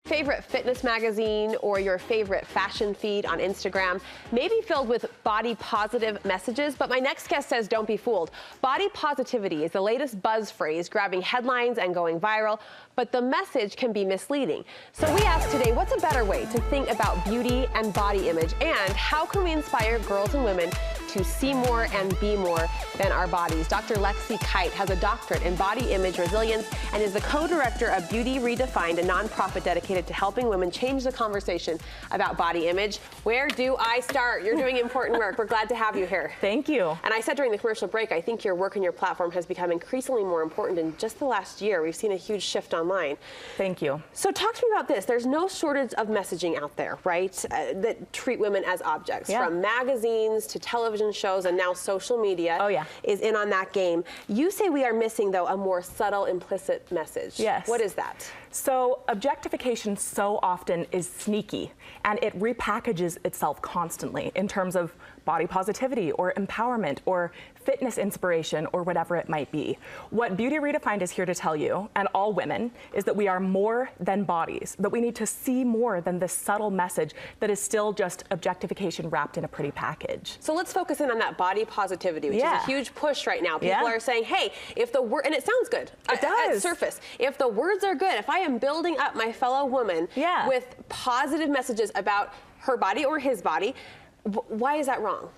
Favorite fitness magazine or your favorite fashion feed on Instagram may be filled with body positive messages, but my next guest says don't be fooled. Body positivity is the latest buzz phrase grabbing headlines and going viral, but the message can be misleading. So we asked today, what's a better way to think about beauty and body image, and how can we inspire girls and women to see more and be more than our bodies? Dr. Lexie Kite has a doctorate in body image resilience and is the co-director of Beauty Redefined, a nonprofit dedicated to helping women change the conversation about body image. Where do I start? You're doing important work. We're glad to have you here. Thank you. And I said during the commercial break, I think your work and your platform has become increasingly more important in just the last year. We've seen a huge shift online. Thank you. So talk to me about this. There's no shortage of messaging out there, right, that treat women as objects. Yeah. From magazines to television shows and now social media is in on that game. You say we are missing, though, a more subtle, implicit message. Yes. What is that? So objectification so often is sneaky, and it repackages itself constantly in terms of body positivity or empowerment or fitness inspiration or whatever it might be. What Beauty Redefined is here to tell you, and all women, is that we are more than bodies, that we need to see more than this subtle message that is still just objectification wrapped in a pretty package. So let's focus in on that body positivity, which is a huge push right now. People are saying, hey, if the word, and it sounds good at surface, if the words are good, if I am building up my fellow woman with positive messages about her body or his body, why is that wrong?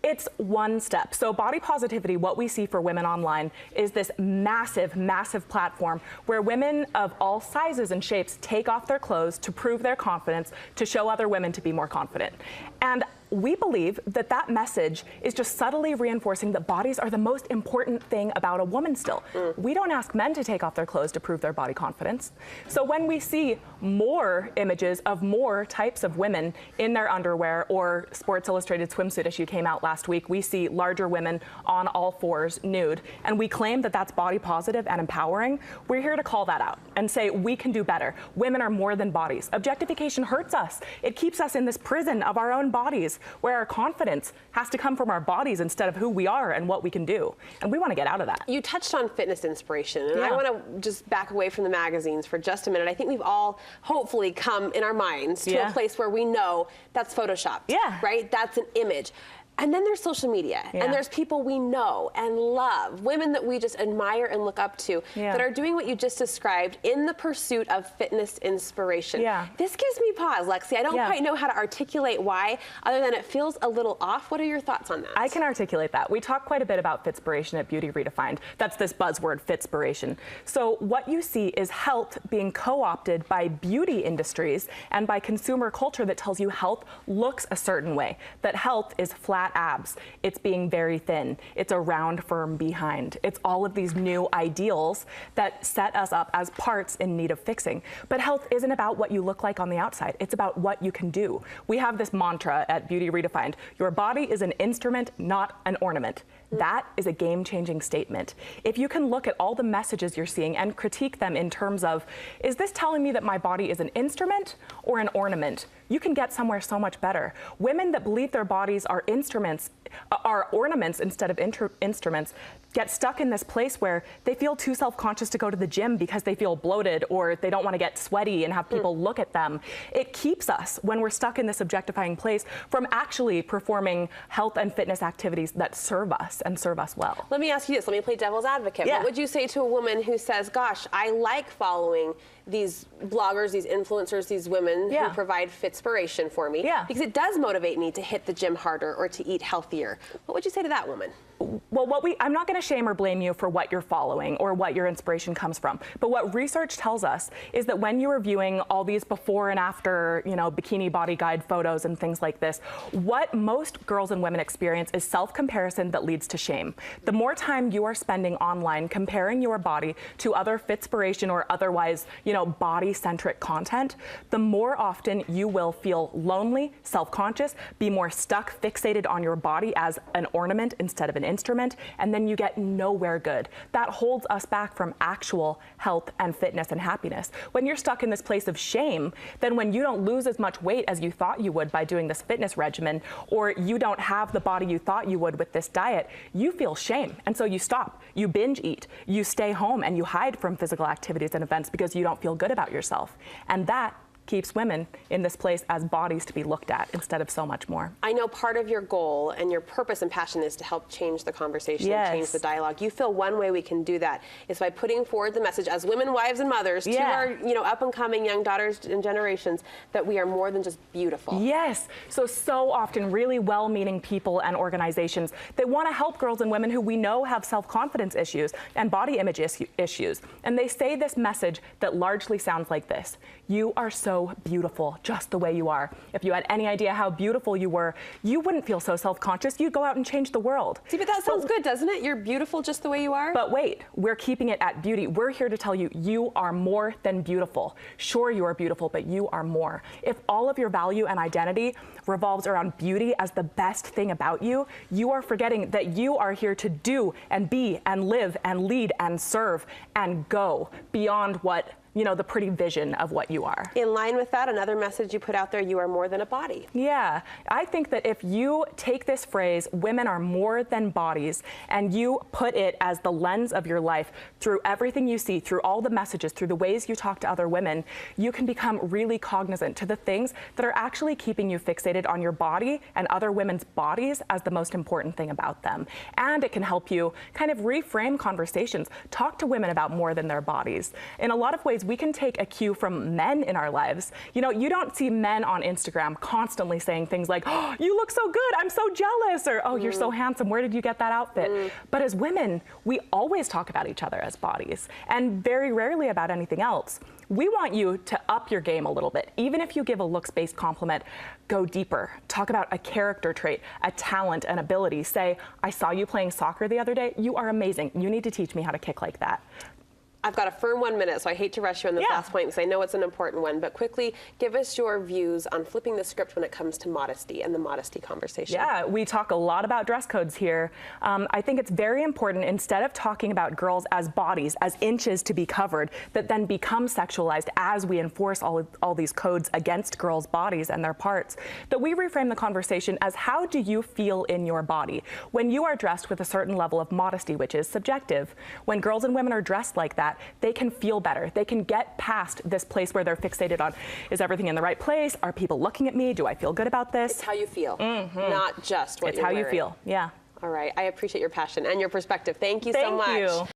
It's one step. So body positivity, what we see for women online, is this massive, massive platform where women of all sizes and shapes take off their clothes to prove their confidence, to show other women to be more confident. And we believe that that message is just subtly reinforcing that bodies are the most important thing about a woman still. We don't ask men to take off their clothes to prove their body confidence. So when we see more images of more types of women in their underwear, or Sports Illustrated swimsuit issue came out last week, we see larger women on all fours nude, and we claim that that's body positive and empowering. We're here to call that out and say we can do better. Women are more than bodies. Objectification hurts us. It keeps us in this prison of our own bodies, where our confidence has to come from our bodies instead of who we are and what we can do. And we want to get out of that. You touched on fitness inspiration, and I want to just back away from the magazines for just a minute. I think we've all hopefully come in our minds to a place where we know that's Photoshopped, right? That's an image. And then there's social media, and there's people we know and love, women that we just admire and look up to, that are doing what you just described in the pursuit of fitness inspiration. This gives me pause, Lexie. I don't quite know how to articulate why, other than it feels a little off. What are your thoughts on that? I can articulate that. We talk quite a bit about Fitspiration at Beauty Redefined. That's this buzzword, Fitspiration. So what you see is health being co-opted by beauty industries and by consumer culture that tells you health looks a certain way, that health is flat abs, it's being very thin, it's a round, firm behind. It's all of these new ideals that set us up as parts in need of fixing. But health isn't about what you look like on the outside, it's about what you can do. We have this mantra at Beauty Redefined: your body is an instrument, not an ornament. That is a game-changing statement. If you can look at all the messages you're seeing and critique them in terms of, is this telling me that my body is an instrument or an ornament? You can get somewhere so much better. Women that believe their bodies are instruments, are ornaments instead of instruments, get stuck in this place where they feel too self-conscious to go to the gym because they feel bloated, or they don't want to get sweaty and have people look at them. It keeps us, when we're stuck in this objectifying place, from actually performing health and fitness activities that serve us and serve us well. Let me ask you this. Let me play devil's advocate. What would you say to a woman who says, gosh, I like following these bloggers, these influencers, these women who provide fitspiration for me, because it does motivate me to hit the gym harder or to eat healthier? What would you say to that woman? Well, I'm not going to shame or blame you for what you're following or what your inspiration comes from. But what research tells us is that when you are viewing all these before and after, bikini body guide photos and things like this, what most girls and women experience is self-comparison that leads to shame. The more time you are spending online comparing your body to other fitspiration or otherwise, body-centric content, the more often you will feel lonely, self-conscious, be more stuck, fixated on your body, as an ornament instead of an instrument, and then you get nowhere good. That holds us back from actual health and fitness and happiness. When you're stuck in this place of shame, then when you don't lose as much weight as you thought you would by doing this fitness regimen, or you don't have the body you thought you would with this diet, you feel shame. And so you stop, you binge eat, you stay home, and you hide from physical activities and events because you don't feel good about yourself. And that keeps women in this place as bodies to be looked at instead of so much more. I know part of your goal and your purpose and passion is to help change the conversation Yes. and change the dialogue. You feel one way we can do that is by putting forward the message as women, wives, and mothers to our, up and coming young daughters and generations that we are more than just beautiful. Yes. So often really well-meaning people and organizations, they want to help girls and women who we know have self-confidence issues and body image issues. And they say this message that largely sounds like this: you are so beautiful just the way you are. If you had any idea how beautiful you were, you wouldn't feel so self-conscious. You'd go out and change the world. See, but that sounds good, doesn't it? You're beautiful just the way you are. But wait, we're keeping it at beauty. We're here to tell you, you are more than beautiful. Sure, you are beautiful, but you are more. If all of your value and identity revolves around beauty as the best thing about you, you are forgetting that you are here to do and be and live and lead and serve and go beyond what the pretty vision of what you are. In line with that, another message you put out there: you are more than a body. Yeah, I think that if you take this phrase, women are more than bodies, and you put it as the lens of your life through everything you see, through all the messages, through the ways you talk to other women, you can become really cognizant to the things that are actually keeping you fixated on your body and other women's bodies as the most important thing about them. And it can help you kind of reframe conversations, talk to women about more than their bodies. In a lot of ways, we can take a cue from men in our lives. You don't see men on Instagram constantly saying things like, "Oh, you look so good, I'm so jealous," or "Oh, you're so handsome, where did you get that outfit?" But as women, we always talk about each other as bodies, and very rarely about anything else. We want you to up your game a little bit. Even if you give a looks-based compliment, go deeper. Talk about a character trait, a talent, an ability. Say, "I saw you playing soccer the other day. You are amazing. You need to teach me how to kick like that." I've got a firm 1 minute, so I hate to rush you on this last point because I know it's an important one, but quickly give us your views on flipping the script when it comes to modesty and the modesty conversation. Yeah, we talk a lot about dress codes here. I think it's very important, instead of talking about girls as bodies, as inches to be covered, that then become sexualized as we enforce all these codes against girls' bodies and their parts, that we reframe the conversation as, how do you feel in your body when you are dressed with a certain level of modesty, which is subjective? When girls and women are dressed like that, they can feel better. They can get past this place where they're fixated on, is everything in the right place? Are people looking at me? Do I feel good about this? It's how you feel, not just what you're wearing. It's how you feel, yeah. All right, I appreciate your passion and your perspective. Thank you so much. Thank you.